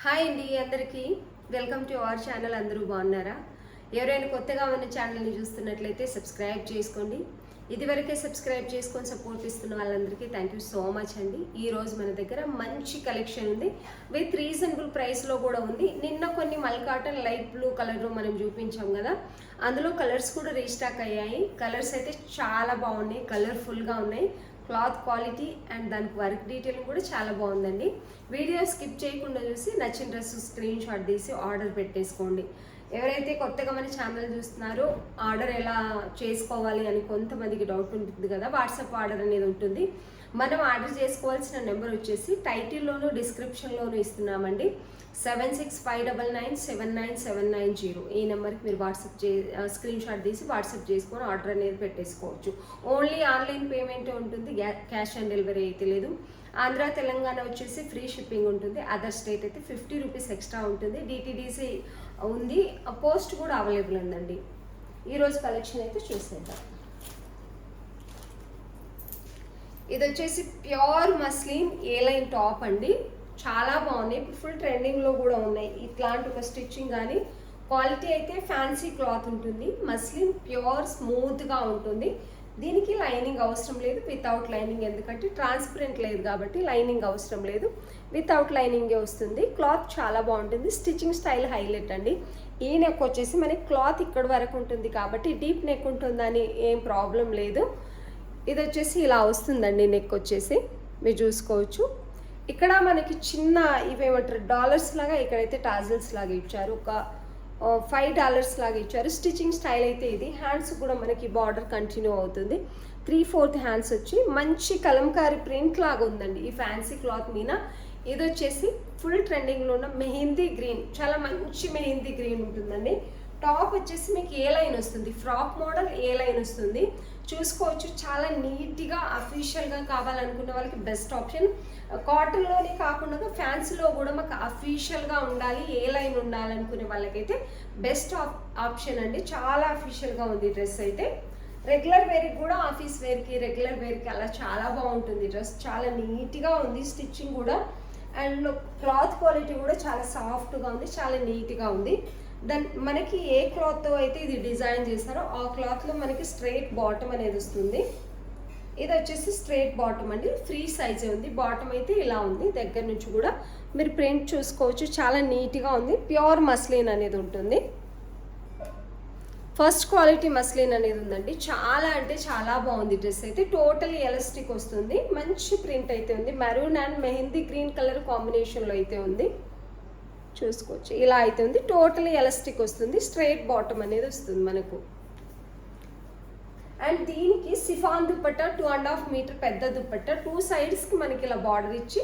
Hi అండి అందరికీ welcome to our channel. అందరూ బాగున్నారా? ఎవరైనా కొత్తగా ఉన్న ఛానల్ని చూస్తున్నట్లయితే సబ్స్క్రైబ్ చేసుకోండి. ఇదివరకే సబ్స్క్రైబ్ చేసుకొని సపోర్ట్ ఇస్తున్న వాళ్ళందరికీ థ్యాంక్ యూ సో మచ్ అండి. ఈరోజు మన దగ్గర మంచి కలెక్షన్ ఉంది, విత్ రీజనబుల్ ప్రైస్లో కూడా ఉంది. నిన్న కొన్ని మల్ కాటన్ లైట్ బ్లూ కలర్ మనం చూపించాం కదా, అందులో కలర్స్ కూడా రీస్టాక్ అయ్యాయి. కలర్స్ అయితే చాలా బాగున్నాయి, కలర్ఫుల్గా ఉన్నాయి. క్లాత్ క్వాలిటీ అండ్ దానికి వర్క్ డీటెయిలింగ్ కూడా చాలా బాగుందండి. వీడియో స్కిప్ చేయకుండా చూసి నచ్చిన డ్రెస్ స్క్రీన్ షాట్ తీసి ఆర్డర్ పెట్టేసుకోండి. ఎవరైతే కొత్తగా మన ఛానల్ చూస్తున్నారో ఆర్డర్ ఎలా చేసుకోవాలి అని కొంతమందికి డౌట్ ఉంటుంది కదా, వాట్సాప్ ఆర్డర్ అనేది ఉంటుంది. మనం ఆర్డర్ చేసుకోవాల్సిన నెంబర్ వచ్చేసి టైటిల్లోనూ డిస్క్రిప్షన్లోనూ ఇస్తున్నామండి. 7659979790 ఈ నెంబర్కి మీరు స్క్రీన్ షాట్ తీసి వాట్సాప్ చేసుకొని ఆర్డర్ అనేది పెట్టేసుకోవచ్చు. ఓన్లీ ఆన్లైన్ పేమెంట్ ఉంటుంది, క్యాష్ ఆన్ డెలివరీ అయితే లేదు. ఆంధ్ర తెలంగాణ వచ్చేసి ఫ్రీ షిప్పింగ్ ఉంటుంది. అదర్ స్టేట్ అయితే 50 రూపీస్ ఎక్స్ట్రా ఉంటుంది. డిటీడీసీ ఉంది, పోస్ట్ కూడా అవైలబుల్ ఉందండి. ఈరోజు కలెక్షన్ అయితే చూసేద్దాం. ఇది వచ్చేసి ప్యూర్ మస్లిన్ ఏ లైన్ టాప్ అండి, చాలా బాగున్నాయి. ఇప్పుడు ఫుల్ ట్రెండింగ్లో కూడా ఉన్నాయి. ఇట్లాంటి ఒక స్టిచ్చింగ్ కానీ క్వాలిటీ అయితే ఫ్యాన్సీ క్లాత్ ఉంటుంది. మస్లిన్ ప్యూర్ స్మూత్గా ఉంటుంది. దీనికి లైనింగ్ అవసరం లేదు, వితౌట్ లైనింగ్, ఎందుకంటే ట్రాన్స్పరెంట్ లేదు కాబట్టి లైనింగ్ అవసరం లేదు, వితౌట్ లైనింగే వస్తుంది. క్లాత్ చాలా బాగుంటుంది. స్టిచ్చింగ్ స్టైల్ హైలైట్ అండి. ఈ నెక్ వచ్చేసి మనకి క్లాత్ ఇక్కడ వరకు ఉంటుంది కాబట్టి డీప్ నెక్ ఉంటుందని ఏం ప్రాబ్లం లేదు. ఇది వచ్చేసి ఇలా వస్తుందండి. నెక్ వచ్చేసి మీరు చూసుకోవచ్చు. ఇక్కడ మనకి చిన్న ఇవేమంటారు డాలర్స్ లాగా, ఇక్కడైతే టాజిల్స్ లాగా ఇచ్చారు. ఒక $5 లాగా ఇచ్చారు. స్టిచ్చింగ్ స్టైల్ అయితే ఇది. హ్యాండ్స్ కూడా మనకి బార్డర్ కంటిన్యూ అవుతుంది. 3/4 హ్యాండ్స్ వచ్చి మంచి కలంకారీ ప్రింట్ లాగా ఉందండి ఈ ఫ్యాన్సీ క్లాత్ మీద. ఇది వచ్చేసి ఫుల్ ట్రెండింగ్లో ఉన్న మెహందీ గ్రీన్, చాలా మంచి మెహందీ గ్రీన్ ఉంటుందండి. టాప్ వచ్చేసి మీకు ఏ లైన్ వస్తుంది, ఫ్రాక్ మోడల్ ఏ లైన్ వస్తుంది చూసుకోవచ్చు. చాలా నీట్గా అఫీషియల్గా కావాలనుకున్న వాళ్ళకి బెస్ట్ ఆప్షన్. కాటన్లోనే కాకుండా ఫ్యాన్సీలో కూడా మాకు అఫీషియల్గా ఉండాలి, ఏ లైన్ ఉండాలనుకునే వాళ్ళకైతే బెస్ట్ ఆప్షన్ అండి. చాలా అఫీషియల్గా ఉంది డ్రెస్ అయితే. రెగ్యులర్ వేర్కి కూడా, ఆఫీస్ వేర్కి, రెగ్యులర్ వేర్కి అలా చాలా బాగుంటుంది డ్రెస్. చాలా నీట్గా ఉంది స్టిచ్చింగ్ కూడా, అండ్ క్లాత్ క్వాలిటీ కూడా చాలా సాఫ్ట్గా ఉంది, చాలా నీట్గా ఉంది. మనకి ఏ క్లాత్తో అయితే ఇది డిజైన్ చేస్తారో ఆ క్లాత్లో మనకి స్ట్రైట్ బాటమ్ అనేది వస్తుంది. ఇది వచ్చేసి స్ట్రైట్ బాటమ్ అండి, ఫ్రీ సైజే ఉంది. బాటమ్ అయితే ఇలా ఉంది. దగ్గర నుంచి కూడా మీరు ప్రింట్ చూసుకోవచ్చు, చాలా నీట్గా ఉంది. ప్యూర్ మస్లిన్ అనేది ఉంటుంది. ఫస్ట్ క్వాలిటీ మస్లిన్ అనేది ఉందండి. చాలా అంటే చాలా బాగుంది డ్రెస్ అయితే. టోటలీ ఎలాస్టిక్ వస్తుంది. మంచి ప్రింట్ అయితే ఉంది. Maroon and mehndi green colour కాంబినేషన్లో అయితే ఉంది. చూసుకోవచ్చు, ఇలా అయితే ఉంది. టోటలీ ఎలాస్టిక్ వస్తుంది. స్ట్రైట్ బాటమ్ అనేది వస్తుంది మనకు. అండ్ దీనికి సిఫాన్ దుపట్టా 2.5 మీటర్ పెద్ద దుపట్టా, 2 సైడ్స్కి మనకి ఇలా బార్డర్ ఇచ్చి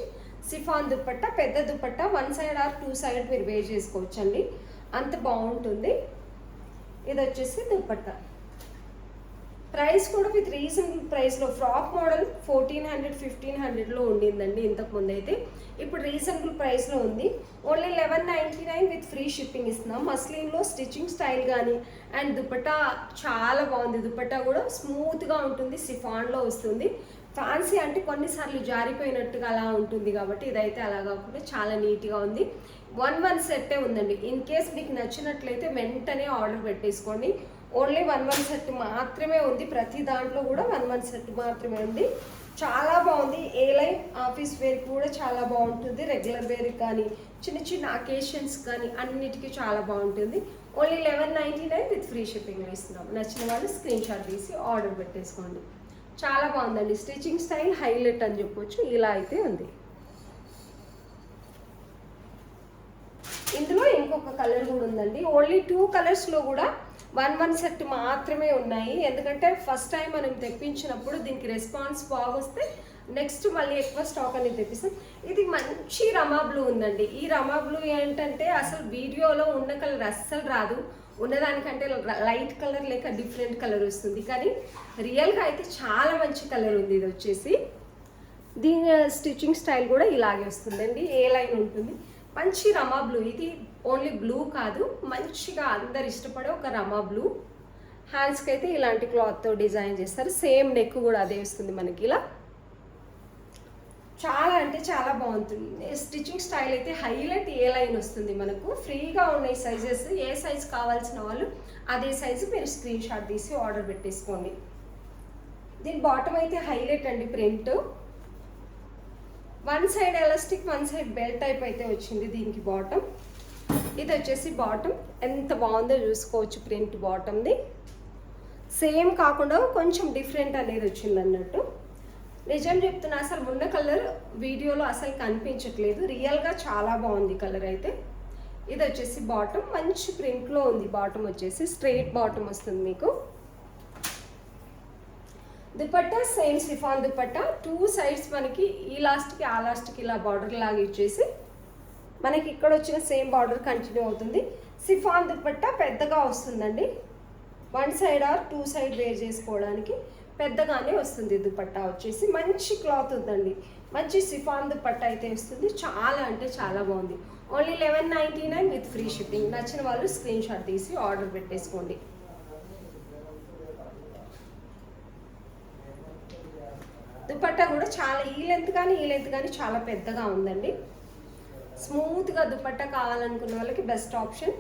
సిఫాన్ దుపట్టా, పెద్ద దుపట్టా 1 సైడ్ ఆర్ 2 సైడ్ మీరు వేర్ చేసుకోవచ్చు అండి, అంత బాగుంటుంది. ఇది వచ్చేసి దుపట్టా. ప్రైస్ కూడా విత్ రీజనబుల్ ప్రైస్లో, ఫ్రాక్ మోడల్ 1400-1500లో ఉండిందండి ఇంతకుముందు అయితే. ఇప్పుడు రీజనబుల్ ప్రైస్లో ఉంది. ఓన్లీ 1199 విత్ ఫ్రీ షిప్పింగ్ ఇస్తున్నాం. మస్లిన్లో స్టిచ్చింగ్ స్టైల్ కానీ అండ్ దుపట్టా చాలా బాగుంది. దుపట్టా కూడా స్మూత్గా ఉంటుంది, సిఫాన్లో వస్తుంది. ఫ్యాన్సీ అంటే కొన్నిసార్లు జారిపోయినట్టుగా అలా ఉంటుంది కాబట్టి ఇదైతే అలా కాకుండా చాలా నీట్గా ఉంది. 1 సెట్టే ఉందండి. ఇన్ కేస్ మీకు నచ్చినట్లయితే వెంటనే ఆర్డర్ పెట్టేసుకోండి. ఓన్లీ 1 సెట్ మాత్రమే ఉంది. ప్రతి దాంట్లో కూడా 1 సెట్ మాత్రమే ఉంది. చాలా బాగుంది. ఏ లైన్ ఆఫీస్ వేర్కి కూడా చాలా బాగుంటుంది. రెగ్యులర్ వేర్కి కానీ చిన్న చిన్న అకేషన్స్ కానీ అన్నిటికీ చాలా బాగుంటుంది. ఓన్లీ 1199 విత్ ఫ్రీ షిప్పింగ్లో ఇస్తున్నాం. నచ్చిన వాళ్ళు స్క్రీన్ షాట్ తీసి ఆర్డర్ పెట్టేసుకోండి. చాలా బాగుందండి. స్టిచ్చింగ్ స్టైల్ హైలైట్ అని చెప్పొచ్చు. ఇలా అయితే ఉంది. ఇందులో ఇంకొక కలర్ కూడా ఉందండి. ఓన్లీ 2 కలర్స్లో కూడా 1 సెట్ మాత్రమే ఉన్నాయి. ఎందుకంటే ఫస్ట్ టైం మనం తెప్పించినప్పుడు దీనికి రెస్పాన్స్ బాగొస్తే నెక్స్ట్ మళ్ళీ ఎక్కువ స్టాక్ అనేది తెప్పిస్తాం. ఇది మంచి రమా బ్లూ ఉందండి. ఈ రమా బ్లూ ఏంటంటే అసలు వీడియోలో ఉన్న కలర్ అస్సలు రాదు, ఉన్నదానికంటే లైట్ కలర్ లేక డిఫరెంట్ కలర్ వస్తుంది, కానీ రియల్గా అయితే చాలా మంచి కలర్ ఉంది. ఇది వచ్చేసి దీని స్టిచ్చింగ్ స్టైల్ కూడా ఇలాగే వస్తుందండి. ఏ లైన్ ఉంటుంది. మంచి రమా బ్లూ. ఇది ఓన్లీ బ్లూ కాదు, మంచిగా అందరు ఇష్టపడే ఒక రమా బ్లూ. హ్యాండ్స్కి అయితే ఇలాంటి క్లాత్తో డిజైన్ చేస్తారు. సేమ్ నెక్ కూడా అదే వస్తుంది మనకి ఇలా. చాలా అంటే చాలా బాగుంటుంది. స్టిచ్చింగ్ స్టైల్ అయితే హైలైట్ ఏ లైన్ వస్తుంది మనకు. ఫ్రీగా ఉన్నాయి సైజెస్. ఏ సైజ్ కావాల్సిన వాళ్ళు అదే సైజు మీరు స్క్రీన్ షాట్ తీసి ఆర్డర్ పెట్టేసుకోండి. దీని బాటమ్ అయితే హైలైట్ అండి. Print one side elastic, one side belt type అయితే వచ్చింది దీనికి బాటమ్. ఇది వచ్చేసి బాటమ్. ఎంత బాగుందో చూసుకోవచ్చు. ప్రింట్ బాటమ్ది సేమ్ కాకుండా కొంచెం డిఫరెంట్ అనేది వచ్చింది అన్నట్టు. నిజం చెప్తున్నా, అసలు ఉన్న కలర్ వీడియోలో అసలు కనిపించట్లేదు. రియల్గా చాలా బాగుంది కలర్ అయితే. ఇది వచ్చేసి బాటమ్. మంచి ప్రింట్లో ఉంది. బాటమ్ వచ్చేసి స్ట్రైట్ బాటమ్ వస్తుంది మీకు. Dupatta same chiffon dupatta. 2 sides మనకి ఈ లాస్ట్కి ఆ లాస్ట్కి ఇలా బార్డర్ లాగా ఇచ్చేసి మనకి ఇక్కడ వచ్చిన సేమ్ బార్డర్ కంటిన్యూ అవుతుంది. సిఫాన్ దుపట్టా పెద్దగా వస్తుందండి. 1 సైడ్ ఆర్ 2 సైడ్ వేర్ చేసుకోవడానికి పెద్దగానే వస్తుంది. దుపట్టా వచ్చేసి మంచి క్లాత్ ఉందండి. మంచి సిఫాన్ దుపట్టా అయితే వస్తుంది. చాలా అంటే చాలా బాగుంది. Only 1199 with free shipping. నచ్చిన వాళ్ళు స్క్రీన్ షాట్ తీసి ఆర్డర్ పెట్టేసుకోండి. దుపట్టా కూడా చాలా ఈ లెంత్ కానీ చాలా పెద్దగా ఉందండి. స్మూత్గా దుపట్టా కావాలనుకున్న వాళ్ళకి బెస్ట్ ఆప్షన్.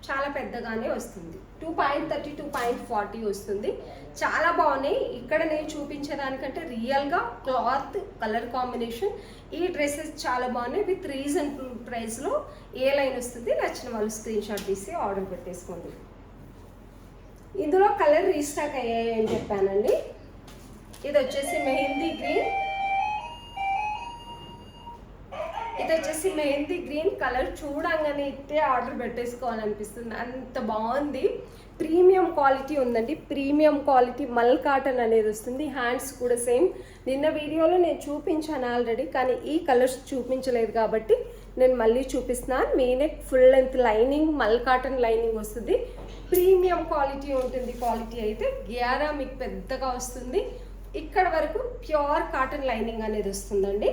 చాలా పెద్దగానే వస్తుంది. 2.30 2.40 వస్తుంది. చాలా బాగున్నాయి. ఇక్కడ నేను చూపించేదానికంటే రియల్గా క్లాత్ కలర్ కాంబినేషన్ ఈ డ్రెస్సెస్ చాలా బాగున్నాయి. విత్ రీజనబుల్ ప్రైస్లో ఏ లైన్ వస్తుంది. నచ్చిన వాళ్ళు స్క్రీన్ షాట్ తీసి ఆర్డర్ పెట్టేసుకోండి. ఇందులో కలర్ రీస్టాక్ అయ్యాయి అని చెప్పానండి. ఇది వచ్చేసి మెహందీ గ్రీన్. ఇది వచ్చేసి మెహందీ గ్రీన్ కలర్. చూడంగానే ఇట్టే ఆర్డర్ పెట్టేసుకోవాలనిపిస్తుంది. అంత బాగుంది. ప్రీమియం క్వాలిటీ ఉందండి. ప్రీమియం క్వాలిటీ మల్ కాటన్ అనేది వస్తుంది. హ్యాండ్స్ కూడా సేమ్. నిన్న వీడియోలో నేను చూపించాను ఆల్రెడీ, కానీ ఈ కలర్స్ చూపించలేదు కాబట్టి నేను మళ్ళీ చూపిస్తున్నాను. మీనెక్ ఫుల్ లెంత్ లైనింగ్, మల్ కాటన్ లైనింగ్ వస్తుంది. ప్రీమియం క్వాలిటీ ఉంటుంది. క్వాలిటీ అయితే గ్యారా మీకు పెద్దగా వస్తుంది. ఇక్కడ వరకు ప్యూర్ కాటన్ లైనింగ్ అనేది వస్తుందండి.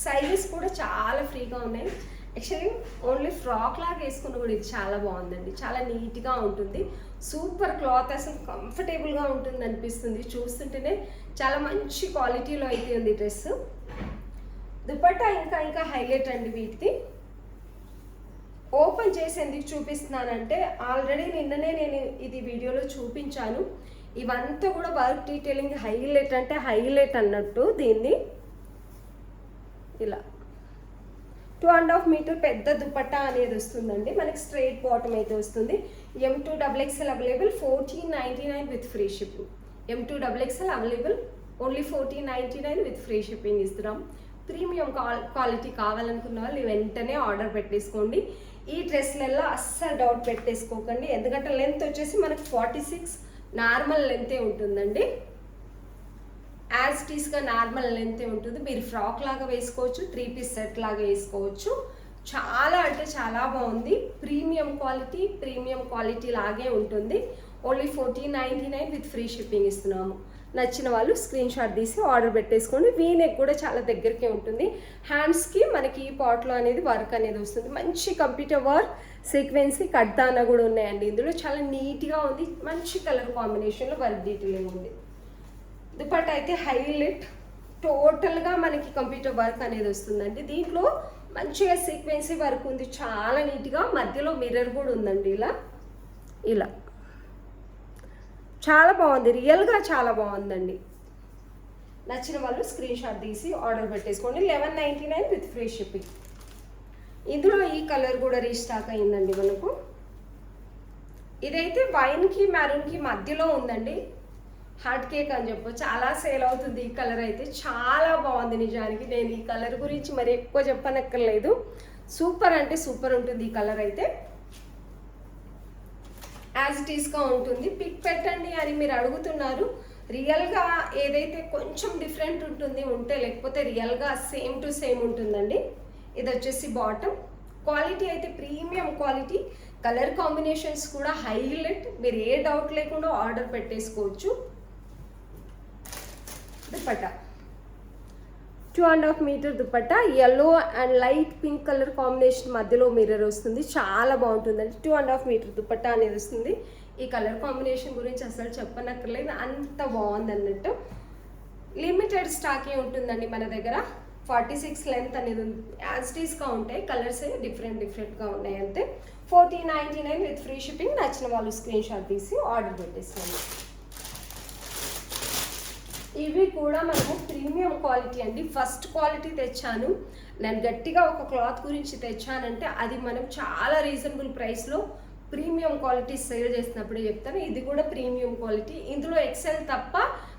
సైజెస్ కూడా చాలా ఫ్రీగా ఉన్నాయి. యాక్చువల్లీ ఓన్లీ ఫ్రాక్ లాగా వేసుకున్న కూడా ఇది చాలా బాగుందండి. చాలా నీట్గా ఉంటుంది. Super cloth. అసలు కంఫర్టబుల్గా ఉంటుంది అనిపిస్తుంది. చూస్తుంటేనే చాలా మంచి క్వాలిటీలో అయితే ఉంది డ్రెస్. దుపట్టా ఇంకా హైలైట్ అండి వీటికి. ఓపెన్ చేసి ఎందుకు చూపిస్తున్నానంటే ఆల్రెడీ నిన్ననే నేను ఇది వీడియోలో చూపించాను. ఇవంతా కూడా వర్క్ డీటెయిలింగ్ హైలైట్ అంటే హైలైట్ అన్నట్టు. దీన్ని ఇలా 2.5 మీటర్ పెద్ద దుపట్టా అనేది వస్తుందండి. మనకి స్ట్రైట్ బాటమ్ అయితే వస్తుంది. M2 XXL available 1499 with free shipping. M2 XXL available only 1499 with free shipping ఇస్తున్నాం. ప్రీమియం క్వాలిటీ కావాలనుకున్న వాళ్ళు వెంటనే ఆర్డర్ పెట్టేసుకోండి. ఈ డ్రెస్లలో అస్సలు డౌట్ పెట్టేసుకోకండి. ఎందుకంటే లెంత్ వచ్చేసి మనకి 46 నార్మల్ లెంతే ఉంటుందండి. యాజ్ టీస్గా నార్మల్ లెంతే ఉంటుంది. మీరు ఫ్రాక్ లాగా వేసుకోవచ్చు, 3 పీస్ సెట్ లాగా వేసుకోవచ్చు. చాలా అంటే చాలా బాగుంది. ప్రీమియం క్వాలిటీ లాగే ఉంటుంది. ఓన్లీ 1499 విత్ ఫ్రీ షిప్పింగ్ ఇస్తున్నాము. నచ్చిన వాళ్ళు స్క్రీన్ షాట్ తీసి ఆర్డర్ పెట్టేసుకోండి. వీనెక్ కూడా చాలా దగ్గరికే ఉంటుంది. హ్యాండ్స్కి మనకి ఈ పాట్లో అనేది వర్క్ అనేది వస్తుంది. మంచి కంప్యూటర్ వర్క్, సీక్వెన్సీ, కడ్దానా కూడా ఉన్నాయండి. ఇందులో చాలా నీట్గా ఉంది. మంచి కలర్ కాంబినేషన్లో వర్క్ డీటెయిలింగ్ ఉంది. దుపట్టా అయితే హైలైట్. టోటల్గా మనకి కంప్యూటర్ వర్క్ అనేది వస్తుందండి. దీంట్లో మంచిగా సీక్వెన్సీ వర్క్ ఉంది. చాలా నీట్గా. మధ్యలో మిర్రర్ కూడా ఉందండి. ఇలా చాలా బాగుంది. రియల్గా చాలా బాగుందండి. నచ్చిన వాళ్ళు స్క్రీన్ షాట్ తీసి ఆర్డర్ పెట్టేసుకోండి. 1199 విత్ ఫ్రీ షిప్పింగ్. ఇందులో ఈ కలర్ కూడా రీస్టాక్ అయిందండి మనకు. ఇదైతే వైన్కి మెరూన్కి మధ్యలో ఉందండి. హార్ట్ కేక్ అని చెప్పు. చాలా సేల్ అవుతుంది ఈ కలర్ అయితే. చాలా బాగుంది నిజానికి. నేను ఈ కలర్ గురించి మరి ఎక్కువ చెప్పనక్కర్లేదు. సూపర్ అంటే సూపర్ ఉంటుంది ఈ కలర్ అయితే. యాజ్ ఇట్ ఈస్గా ఉంటుంది. పిక్ పెట్టండి అని మీరు అడుగుతున్నారు. రియల్గా ఏదైతే కొంచెం డిఫరెంట్ ఉంటే లేకపోతే రియల్గా సేమ్ టు సేమ్ ఉంటుందండి. ఇది వచ్చేసి బాటమ్. క్వాలిటీ అయితే ప్రీమియం క్వాలిటీ. కలర్ కాంబినేషన్స్ కూడా హైలైట్. మీరు ఏ డౌట్ లేకుండా ఆర్డర్ పెట్టేసుకోవచ్చు. Dupatta 2.5 metre dupatta. Yellow and light pink colour combination మధ్యలో మిర్రర్ వస్తుంది. చాలా బాగుంటుందండి. 2.5 మీటర్ దుపట్టా అనేది వస్తుంది. ఈ కలర్ కాంబినేషన్ గురించి అసలు చెప్పనక్కర్లేదు. అంత బాగుంది అన్నట్టు. లిమిటెడ్ స్టాకే ఉంటుందండి మన దగ్గర. 46 లెంత్ అనేది యాజ్ టీస్గా ఉంటాయి, కలర్స్ డిఫరెంట్గా ఉన్నాయి అంతే. 1499 విత్ ఫ్రీ షిప్పింగ్. నచ్చిన వాళ్ళు స్క్రీన్ షాట్ తీసి ఆర్డర్ పెట్టేసుకోండి. ఇవి కూడా మనము ప్రీమియం క్వాలిటీ అండి. ఫస్ట్ క్వాలిటీ తెచ్చాను నేను, గట్టిగా ఒక క్లాత్ గురించి తెచ్చానంటే అది మనం చాలా రీజనబుల్ ప్రైస్లో ప్రీమియం క్వాలిటీ సేల్ చేసినప్పుడే చెప్తాను. ఇది కూడా ప్రీమియం క్వాలిటీ. ఇందులో ఎక్సెల్ తప్ప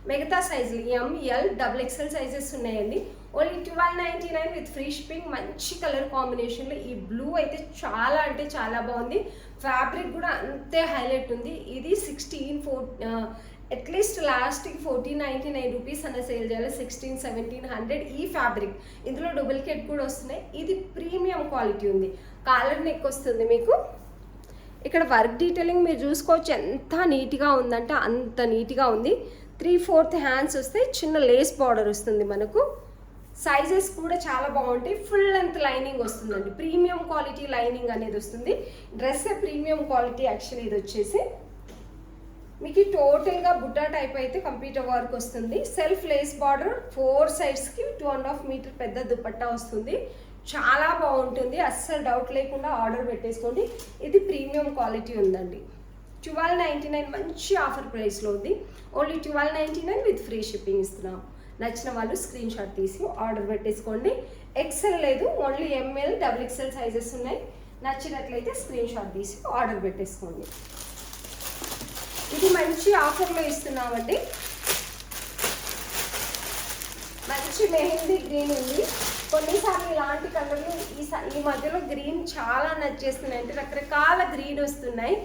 మిగతా సైజులు ఎంఎల్ XXL సైజెస్ ఉన్నాయండి. Only 1299 with free shipping. మంచి కలర్ కాంబినేషన్లో ఈ బ్లూ అయితే చాలా అంటే చాలా బాగుంది. ఫ్యాబ్రిక్ కూడా అంతే హైలైట్ ఉంది. ఇది 16 అట్లీస్ట్ లాస్ట్కి 1499 రూపీస్ అన్న సేల్ చేయాలి. 1600-1700 ఈ ఫ్యాబ్రిక్. ఇందులో డూప్లికేట్ కూడా వస్తున్నాయి. ఇది ప్రీమియం క్వాలిటీ ఉంది. కాలర్ నెక్ వస్తుంది మీకు. ఇక్కడ వర్క్ డీటెయిలింగ్ మీరు చూసుకోవచ్చు ఎంత నీట్గా ఉందంటే అంత నీట్గా ఉంది. 3/4 హ్యాండ్స్ వస్తాయి. చిన్న లేస్ బార్డర్ వస్తుంది మనకు. సైజెస్ కూడా చాలా బాగుంటాయి. ఫుల్ లెంత్ లైనింగ్ వస్తుందండి. ప్రీమియం క్వాలిటీ లైనింగ్ అనేది వస్తుంది. Dress premium quality. యాక్చువల్లీ ఇది వచ్చేసి మీకు టోటల్గా బుట్టా టైప్ అయితే కంప్యూటర్ వర్క్ వస్తుంది. సెల్ఫ్ లేస్ బార్డర్ 4 సైడ్స్కి 2.5 మీటర్ పెద్ద దుపట్టా వస్తుంది. చాలా బాగుంటుంది. అస్సలు డౌట్ లేకుండా ఆర్డర్ పెట్టేసుకోండి. ఇది ప్రీమియం క్వాలిటీ ఉందండి. 1299 మంచి ఆఫర్ ప్రైస్లో ఉంది. ఓన్లీ 1299 విత్ ఫ్రీ షిప్పింగ్ ఇస్తున్నాం. నచ్చిన వాళ్ళు స్క్రీన్ షాట్ తీసి ఆర్డర్ పెట్టేసుకోండి. ఎక్సెల్ లేదు, ఓన్లీ ఎంఎల్ XXL సైజెస్ ఉన్నాయి. నచ్చినట్లయితే స్క్రీన్ షాట్ తీసి ఆర్డర్ పెట్టేసుకోండి. ఇది మంచి ఆఫర్లో ఇస్తున్నామండి. మంచి మెహందీ గ్రీన్ ఉంది. కొన్నిసార్లు ఇలాంటి కలర్లు ఈ మధ్యలో గ్రీన్ చాలా నచ్చేస్తున్నాయి. అంటే రకరకాల గ్రీన్ వస్తున్నాయి.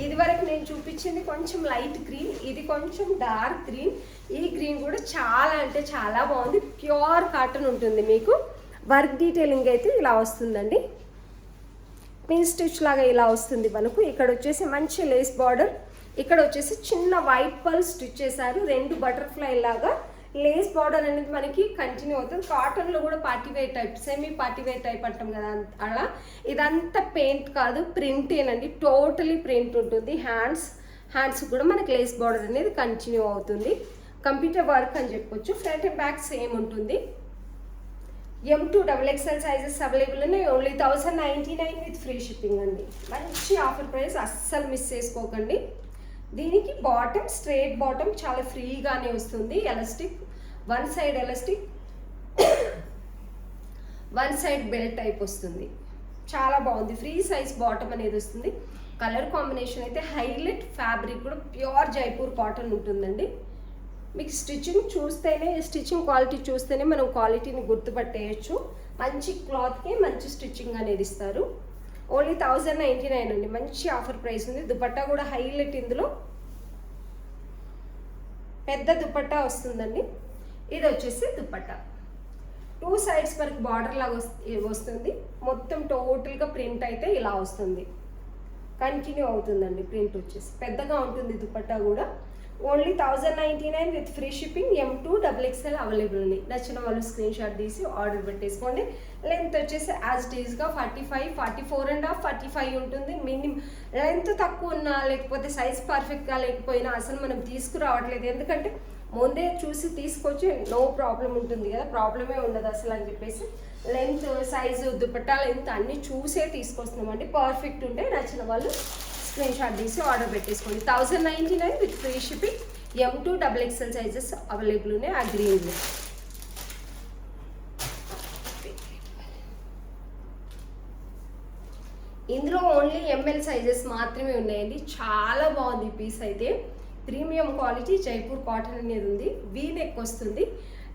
ఇదివరకు నేను చూపించింది కొంచెం లైట్ గ్రీన్, ఇది కొంచెం డార్క్ గ్రీన్. ఈ గ్రీన్ కూడా చాలా అంటే చాలా బాగుంది. ప్యూర్ కాటన్ ఉంటుంది మీకు. వర్క్ డీటెయిలింగ్ అయితే ఇలా వస్తుందండి. పిన్ స్టిచ్ లాగా ఇలా వస్తుంది మనకు. ఇక్కడ వచ్చేసి మంచి లేస్ బార్డర్. ఇక్కడ వచ్చేసి చిన్న వైట్ పర్ల్ స్టిచ్ చేశారు. 2 బటర్ఫ్లై లాగా లేస్ బార్డర్ అనేది మనకి కంటిన్యూ అవుతుంది. కాటన్లో కూడా party wear type, semi party wear type అంటాం కదా అలా. ఇదంతా పెయింట్ కాదు, ప్రింటేనండి. టోటలీ ప్రింట్ ఉంటుంది. హ్యాండ్స్ కూడా మనకి లేస్ బార్డర్ అనేది కంటిన్యూ అవుతుంది. కంప్యూటర్ వర్క్ అని చెప్పొచ్చు. ఫ్రంట్ అండ్ బ్యాక్ సేమ్ ఉంటుంది. M2 XXL సైజెస్ అవైలబుల్ ఉన్నాయి. ఓన్లీ 1099 విత్ ఫ్రీ షిప్పింగ్ అండి. మంచి ఆఫర్ ప్రైస్, అస్సలు మిస్ చేసుకోకండి. దీనికి బాటమ్ స్ట్రేట్ బాటమ్ చాలా ఫ్రీగానే వస్తుంది. Elastic, one side elastic, one side belt type వస్తుంది. చాలా బాగుంది. ఫ్రీ సైజ్ బాటమ్ అనేది వస్తుంది. కలర్ కాంబినేషన్ అయితే హైలైట్. ఫ్యాబ్రిక్ కూడా ప్యూర్ జైపూర్ కాటన్ ఉంటుందండి. మీకు స్టిచ్చింగ్ క్వాలిటీ చూస్తేనే మనం క్వాలిటీని గుర్తుపట్టేయచ్చు. మంచి క్లాత్కి మంచి స్టిచ్చింగ్ అనేది ఇస్తారు. ఓన్లీ 1099 అండి. మంచి ఆఫర్ ప్రైస్ ఉంది. దుపట్టా కూడా హైలైట్. ఇందులో పెద్ద దుపట్టా వస్తుందండి. ఇది వచ్చేసి దుపట్టా 2 సైడ్స్ వరకు బార్డర్ లాగా వస్తుంది. మొత్తం టోటల్గా ప్రింట్ అయితే ఇలా వస్తుంది. కంటిన్యూ అవుతుందండి. ప్రింట్ వచ్చేసి పెద్దగా ఉంటుంది దుపట్టా కూడా. Only 1099 with free shipping. M2 XXL available ఉంది. నచ్చిన వాళ్ళు స్క్రీన్ షాట్ తీసి ఆర్డర్ పెట్టేసుకోండి. లెంత్ వచ్చేసి యాజ్ ఇట్ ఈస్గా 45, 44.5, 45 ఉంటుంది. మినిమం లెంత్ తక్కువ ఉన్నా లేకపోతే సైజ్ పర్ఫెక్ట్గా లేకపోయినా అసలు మనం తీసుకురావట్లేదు. ఎందుకంటే ముందే చూసి తీసుకొచ్చి నో ప్రాబ్లం ఉంటుంది కదా, ప్రాబ్లమే ఉండదు అసలు అని చెప్పేసి లెంత్, సైజు, దుపట్టా లెంత్ అన్నీ చూసే తీసుకొస్తున్నామండి. పర్ఫెక్ట్ ఉంటే నచ్చిన వాళ్ళు స్క్రీన్ షాట్ తీసి ఆర్డర్ పెట్టేసుకోండి. 1099 with free shipping. M2 XXL sizes available ఉన్నాయి. ఆ గ్రీన్లో ఇందులో ఓన్లీ ML సైజెస్ మాత్రమే ఉన్నాయండి. చాలా బాగుంది ఈ పీస్ అయితే. ప్రీమియం క్వాలిటీ జైపూర్ కాటన్ అనేది ఉంది. వీ నెక్ వస్తుంది.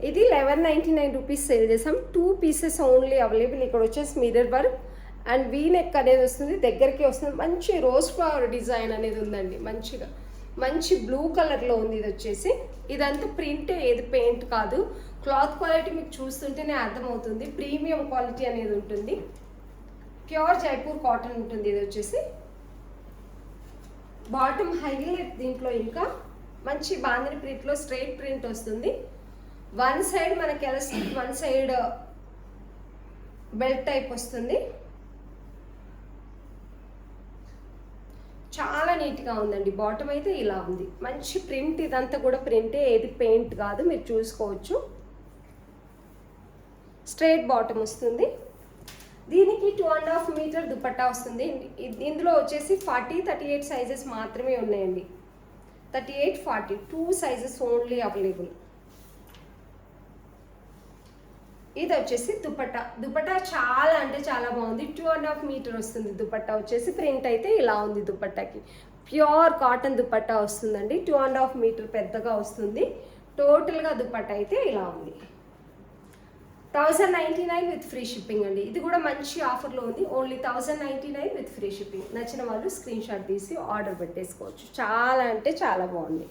ఇది 1199 రూపీస్ సేల్ చేసాం. 2 పీసెస్ ఓన్లీ అవైలబుల్. ఇక్కడ వచ్చేసి mirror work and V neck అనేది వస్తుంది. దగ్గరికి వస్తుంది. మంచి రోజ్ ఫ్లవర్ డిజైన్ అనేది ఉందండి. మంచి బ్లూ కలర్లో ఉంది. ఇది వచ్చేసి ఇదంతా ప్రింట్, ఏది పెయింట్ కాదు. క్లాత్ క్వాలిటీ మీకు చూస్తుంటేనే అర్థమవుతుంది. ప్రీమియం క్వాలిటీ అనేది ఉంటుంది. ప్యూర్ జైపూర్ కాటన్ ఉంటుంది. ఇది వచ్చేసి బాటమ్ హైలైట్. దీంట్లో ఇంకా మంచి బాందిని ప్రింట్లో స్ట్రైట్ ప్రింట్ వస్తుంది. వన్ సైడ్ మనకి elastic, one side belt type వస్తుంది. చాలా నీట్గా ఉందండి. బాటమ్ అయితే ఇలా ఉంది, మంచి ప్రింట్. ఇదంతా కూడా ప్రింటే, ఏది పెయింట్ కాదు, మీరు చూసుకోవచ్చు. స్ట్రైట్ బాటమ్ వస్తుంది. దీనికి 2.5 మీటర్ దుపట్టా వస్తుంది. ఇందులో వచ్చేసి 40, 38 సైజెస్ మాత్రమే ఉన్నాయండి. 38, 40 2 సైజెస్ ఓన్లీ అవైలబుల్. ఇది వచ్చేసి దుపట్టా చాలా అంటే చాలా బాగుంది. 2.5 మీటర్ వస్తుంది దుపట్టా వచ్చేసి. ప్రింట్ అయితే ఇలా ఉంది దుపట్టాకి. ప్యూర్ కాటన్ దుపట్టా వస్తుందండి. 2.5 మీటర్ పెద్దగా వస్తుంది. టోటల్గా దుపట్టా అయితే ఇలా ఉంది. 1099 విత్ ఫ్రీ షిప్పింగ్ అండి. ఇది కూడా మంచి ఆఫర్లో ఉంది. Only 1099 with free shipping. నచ్చిన వాళ్ళు స్క్రీన్ షాట్ తీసి ఆర్డర్ పెట్టేసుకోవచ్చు. చాలా అంటే చాలా బాగుంది.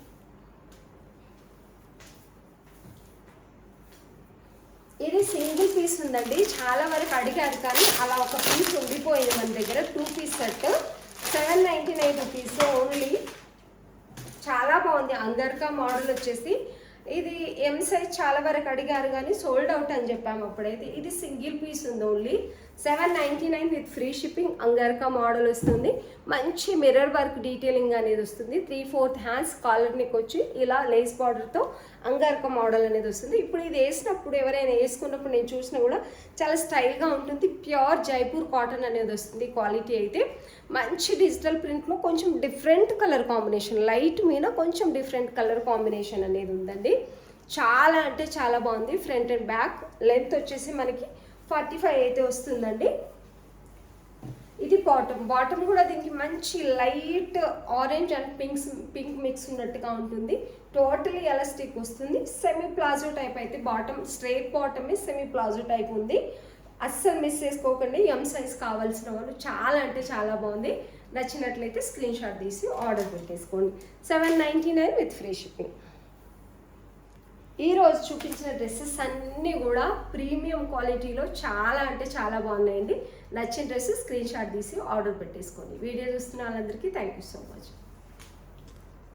ఇది సింగిల్ పీస్ ఉందండి. చాలా వరకు అడిగారు కానీ అలా ఒక పీస్ ఉండిపోయింది మన దగ్గర. 2 పీస్ సెట్ 799 రూపీస్ ఓన్లీ. చాలా బాగుంది. అంగర్కా మోడల్ వచ్చేసి ఇది ఎం సైజ్ చాలా వరకు అడిగారు కానీ సోల్డ్ అవుట్ అని చెప్పాము అప్పుడైతే. ఇది సింగిల్ పీస్ ఉంది only 799 with free shipping. Angrakha model వస్తుంది. మంచి మిర్రర్ వర్క్ డీటెయిలింగ్ అనేది వస్తుంది. 3/4 హ్యాండ్స్ కాలర్ నెక్ వచ్చి ఇలా లేస్ బార్డర్తో అంగర్కా మోడల్ అనేది వస్తుంది. ఇప్పుడు ఇది వేసినప్పుడు ఎవరైనా వేసుకున్నప్పుడు నేను చూసినా కూడా చాలా స్టైల్గా ఉంటుంది. ప్యూర్ జైపూర్ కాటన్ అనేది వస్తుంది. క్వాలిటీ అయితే మంచి డిజిటల్ ప్రింట్లో కొంచెం డిఫరెంట్ కలర్ కాంబినేషన్, లైట్ మీద కొంచెం డిఫరెంట్ కలర్ కాంబినేషన్ అనేది ఉందండి. చాలా అంటే చాలా బాగుంది. ఫ్రంట్ అండ్ బ్యాక్ లెంత్ వచ్చేసి మనకి 45 అయితే వస్తుందండి. ఇది బాటమ్ కూడా దీనికి మంచి light orange and pink mix ఉన్నట్టుగా ఉంటుంది. టోటలీ ఎలాస్టిక్ వస్తుంది. సెమీ ప్లాజో టైప్ అయితే bottom, straight bottom semi palazzo type ఉంది. అస్సలు మిస్ చేసుకోకండి. ఎం సైజ్ కావాల్సిన వాళ్ళు. చాలా అంటే చాలా బాగుంది. నచ్చినట్లయితే స్క్రీన్ షాట్ తీసి ఆర్డర్ పెట్టేసుకోండి. 799 విత్ ఫ్రీ షిప్పింగ్. ఈరోజు చూపించిన డ్రెస్సెస్ అన్నీ కూడా ప్రీమియం క్వాలిటీలో చాలా అంటే చాలా బాగున్నాయండి. నచ్చిన డ్రెస్సెస్ స్క్రీన్ షాట్ తీసి ఆర్డర్ పెట్టేసుకోండి. వీడియో చూస్తున్న వాళ్ళందరికీ థ్యాంక్ యూ సో మచ్.